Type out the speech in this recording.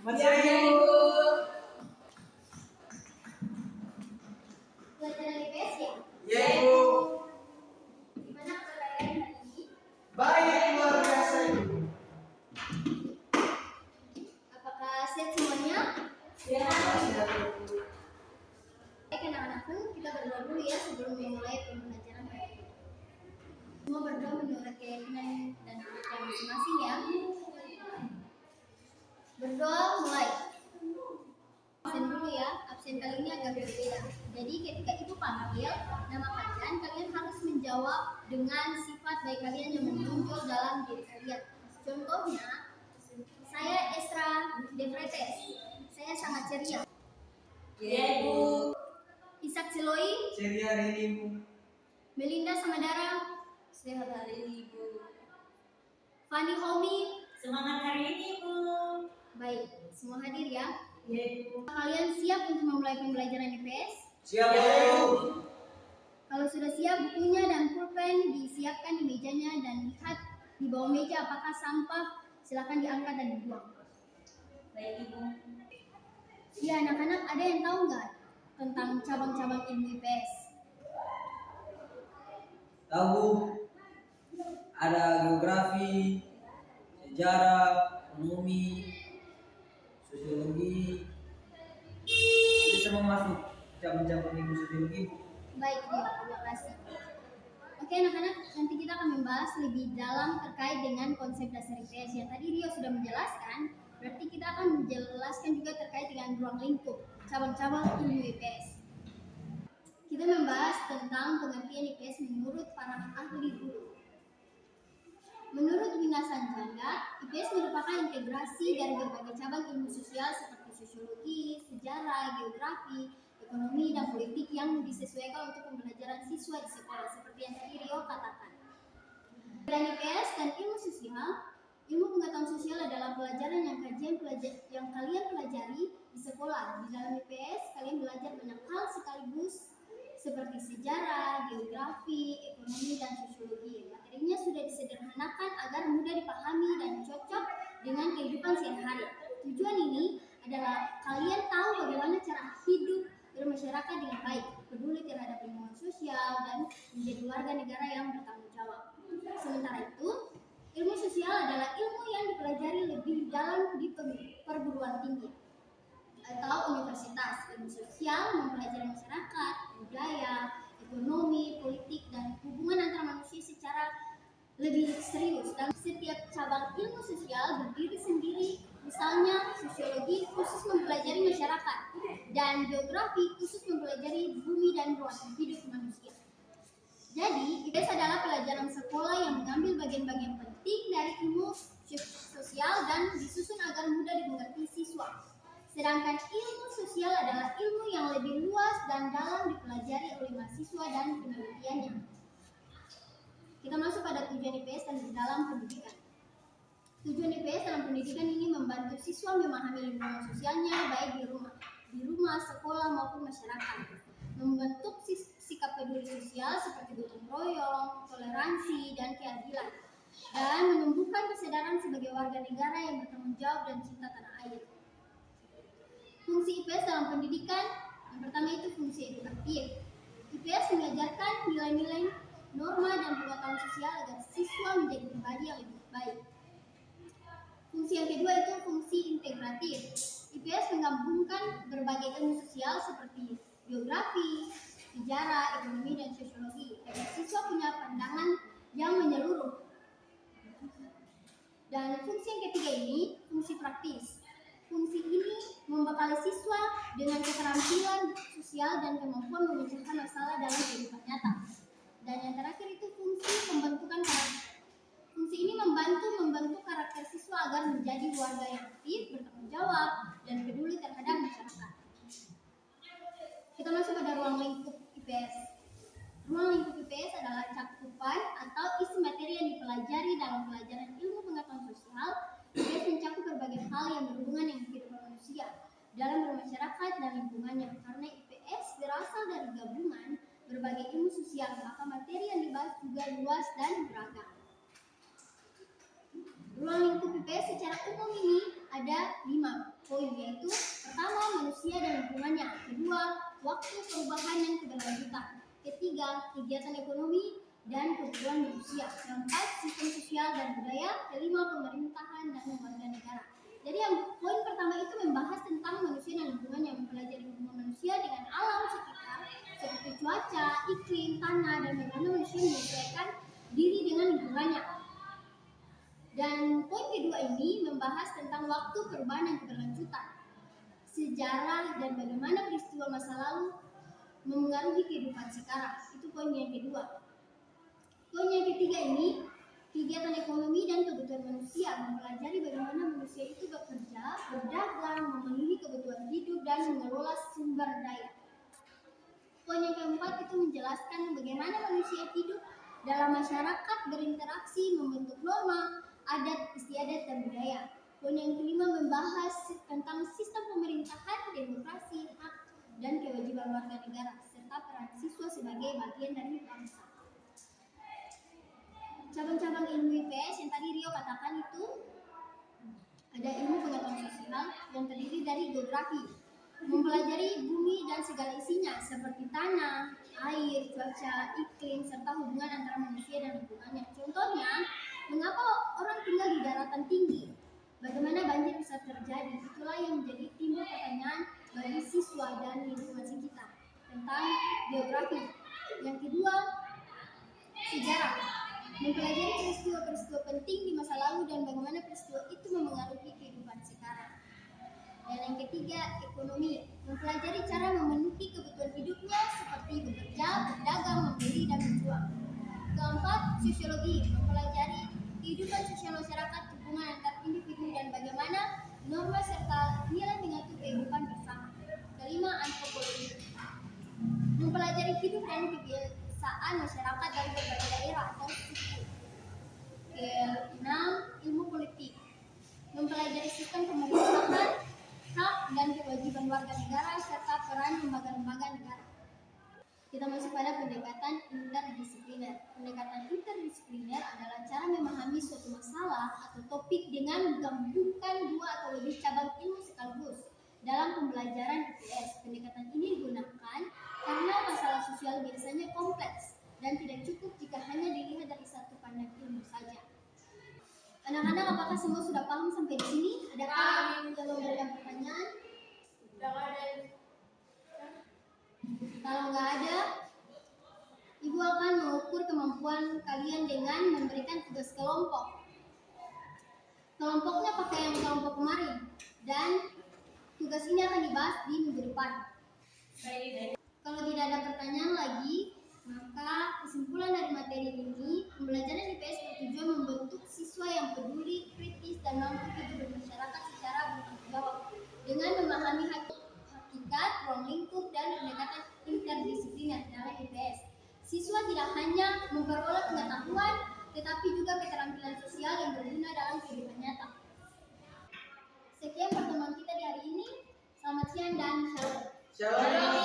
Pelajaran IPS ya? Ya, Ibu. Gimana kabar kalian hari ini? Baik, luar biasa, Ibu. Apakah sehat semuanya? Siap, Ibu. Baik anak-anakku, kita berdoa dulu ya sebelum memulai pembelajaran hari ini. Semua berdoa menurut keyakinan dan kepercayaan masing-masing ya. Berdoa mulai. Absen dulu ya, absen kali ini agak berbeda. Jadi ketika ibu panggil nama kalian, kalian harus menjawab dengan sifat baik kalian yang menonjol dalam diri kalian. Contohnya, saya Esra Depretes, saya sangat ceria. Ya, Ibu. Ishak Siloi, Ceria hari ini, Ibu. Melinda Samadara, Sehat hari ini, Ibu. Fani Homi. Semangat hari ini, Ibu. Baik, semua hadir ya. Ya, Ibu. Kalian siap untuk memulai pembelajaran IPS? Siap, Ibu. Kalau sudah siap, bukunya dan pulpen disiapkan di mejanya dan lihat di bawah meja apakah sampah, silakan diangkat dan dibuang. Baik, Ibu. Ya, anak-anak ada yang tahu nggak tentang cabang-cabang ilmu IPS? Tahu, Bu? Ada geografi, sejarah, ekonomi, sosiologi. Itu semua masuk cabang-cabang ilmu sosiologi, Bu. Baik, ya, terima kasih. Oke anak-anak, nanti kita akan membahas lebih dalam terkait dengan konsep dasar IPS yang tadi Rio sudah menjelaskan. Berarti kita akan menjelaskan juga terkait dengan ruang lingkup, cabang-cabang ilmu IPS. Kita membahas tentang pengertian IPS menurut para ahli dulu. Menurut Wina Sanjaya, IPS merupakan integrasi dari berbagai cabang ilmu sosial seperti sosiologi, sejarah, geografi, ekonomi, dan politik yang disesuaikan untuk pembelajaran siswa di sekolah, seperti yang tadi Rio katakan. Dan IPS dan ilmu sosial, ilmu pengetahuan sosial adalah pelajaran yang kalian pelajari di sekolah. Di dalam IPS, kalian belajar banyak hal sekaligus seperti sejarah, geografi, ekonomi, dan sosiologi. Materinya sudah disederhanakan agar mudah dipahami dan cocok dengan kehidupan sehari-hari. Tujuan ini adalah kalian tahu bagaimana cara hidup bermasyarakat dengan baik, peduli terhadap lingkungan sosial, dan menjadi warga negara yang bertanggung jawab. Sementara itu, ilmu sosial adalah ilmu yang dipelajari lebih dalam di perguruan tinggi atau universitas. Ilmu sosial mempelajari masyarakat, budaya, ekonomi, politik, dan hubungan antara manusia secara lebih serius. Dan setiap cabang ilmu sosial berdiri sendiri. Misalnya sosiologi khusus mempelajari masyarakat, dan geografi khusus mempelajari bumi dan ruang hidup manusia. Jadi, IPS adalah pelajaran sekolah yang mengambil bagian-bagian penting dari ilmu sosial dan disusun agar mudah dimengerti siswa. Sedangkan ilmu sosial adalah ilmu yang lebih luas dan dalam dipelajari oleh mahasiswa dan penelitiannya. Kita masuk pada tujuan IPS dan dalam pendidikan. Tujuan IPS dalam pendidikan ini membantu siswa memahami lingkungan sosialnya baik di rumah, sekolah maupun masyarakat. Membentuk sikap peduli sosial seperti gotong royong, toleransi, dan keadilan. Dan menumbuhkan kesadaran sebagai warga negara yang bertanggung jawab dan cinta tanah air. Fungsi IPS dalam pendidikan, yang pertama itu fungsi edukatif. IPS mengajarkan nilai-nilai, norma, dan pengetahuan sosial agar siswa menjadi pribadi yang lebih baik. Fungsi yang kedua itu fungsi integratif. IPS menggabungkan berbagai ilmu sosial seperti geografi, sejarah, ekonomi, dan sosiologi agar siswa punya pandangan yang menyeluruh. Dan fungsi yang ketiga ini fungsi praktis. Fungsi ini membekali siswa dengan keterampilan sosial dan kemampuan memecahkan masalah dalam kehidupan nyata. Dan yang terakhir itu fungsi pembentukan karakter. Fungsi ini membantu karakter siswa agar menjadi warga yang aktif, bertanggung jawab, dan peduli terhadap masyarakat. Kita masuk pada ruang lingkup IPS. Ruang lingkup IPS adalah cakupan atau isi materi yang dipelajari dalam pelajaran ilmu pengetahuan sosial. IPS mencakup berbagai hal yang berhubungan dengan kehidupan manusia dalam bermasyarakat dan lingkungannya. Karena IPS berasal dari gabungan berbagai ilmu sosial, maka materi yang dibahas juga luas dan beragam. Ruang lingkup IPS secara umum ini ada 5 poin, yaitu pertama, manusia dan lingkungannya; kedua, waktu perubahan dan keberlanjutan; ketiga, kegiatan ekonomi dan kebutuhan manusia; keempat, sistem sosial dan budaya; kelima, pemerintahan dan lembaga negara. Jadi yang poin pertama itu membahas tentang manusia dan lingkungannya, mempelajari hubungan manusia dengan alam sekitar seperti cuaca, iklim, tanah, dan bagaimana manusia menyesuaikan diri dengan lingkungannya. Dan poin kedua ini membahas tentang waktu, perubahan, dan keberlanjutan, sejarah, dan bagaimana peristiwa masa lalu memengaruhi kehidupan sekarang. Itu poin yang kedua. Poin yang ketiga ini, kegiatan ekonomi dan kebutuhan manusia, mempelajari bagaimana manusia itu bekerja, berdagang, memenuhi kebutuhan hidup, dan mengelola sumber daya. Poin yang keempat itu menjelaskan bagaimana manusia hidup dalam masyarakat, berinteraksi, membentuk norma, adat istiadat, dan budaya. Poin yang kelima membahas tentang sistem pemerintahan, demokrasi, hak, dan kewajiban warga negara, serta peran siswa sebagai bagian dari bangsa. Cabang-cabang ilmu IPS yang tadi Rio katakan itu ada ilmu pengetahuan sosial yang terdiri dari geografi, mempelajari bumi dan segala isinya seperti tanah, air, cuaca, iklim, serta hubungan antara manusia dan lingkungannya. Contohnya, mengapa orang tinggal di daratan tinggi? Bagaimana banjir bisa terjadi? Itulah yang menjadi timbul pertanyaan bagi siswa dan lingkungan sekitar tentang geografi. Yang kedua, sejarah, mempelajari peristiwa-peristiwa penting di masa lalu dan bagaimana peristiwa itu memengaruhi kehidupan sekarang. Dan yang ketiga, ekonomi, mempelajari cara memenuhi kebutuhan hidupnya seperti bekerja, berdagang, membeli, dan berjuang. Keempat, sosiologi, mempelajari kehidupan sosial masyarakat, hubungan antar individu, dan bagaimana norma serta nilai mengatur kehidupan bersama. Kelima, antropologi, mempelajari hidup dan kebiasaan masyarakat dari berbagai daerah atau suku. Keenam, ilmu politik, mempelajari sistem pemerintahan, hak dan kewajiban warga negara, serta peran lembaga-lembaga negara. Kita masuk pada pendekatan interdisipliner. Pendekatan interdisipliner adalah cara memahami suatu masalah atau topik dengan menggabungkan 2 atau lebih cabang ilmu sekaligus. Dalam pembelajaran IPS, pendekatan ini digunakan karena masalah sosial biasanya kompleks dan tidak cukup jika hanya dilihat dari satu pandang ilmu saja. Anak-anak, apakah semua sudah paham sampai di sini? Adakah yang memberikan pertanyaan? Kalau nggak ada, Ibu akan mengukur kemampuan kalian dengan memberikan tugas kelompok. Kelompoknya pakai yang kelompok kemarin, dan tugas ini akan dibahas di minggu depan. Kalau tidak ada pertanyaan lagi, maka kesimpulan dari materi ini, pembelajaran IPS bertujuan membentuk siswa yang peduli, kritis, dan mampu hidup bermasyarakat secara bertanggung jawab dengan memahami hakikat, ruang lingkup, dan pendekatan interdisipliner dalam IPS. Siswa tidak hanya memperoleh pengetahuan, tetapi juga keterampilan sosial yang berguna dalam kehidupan nyata. Sekian pertemuan kita di hari ini. Selamat siang dan shalom. Shalom.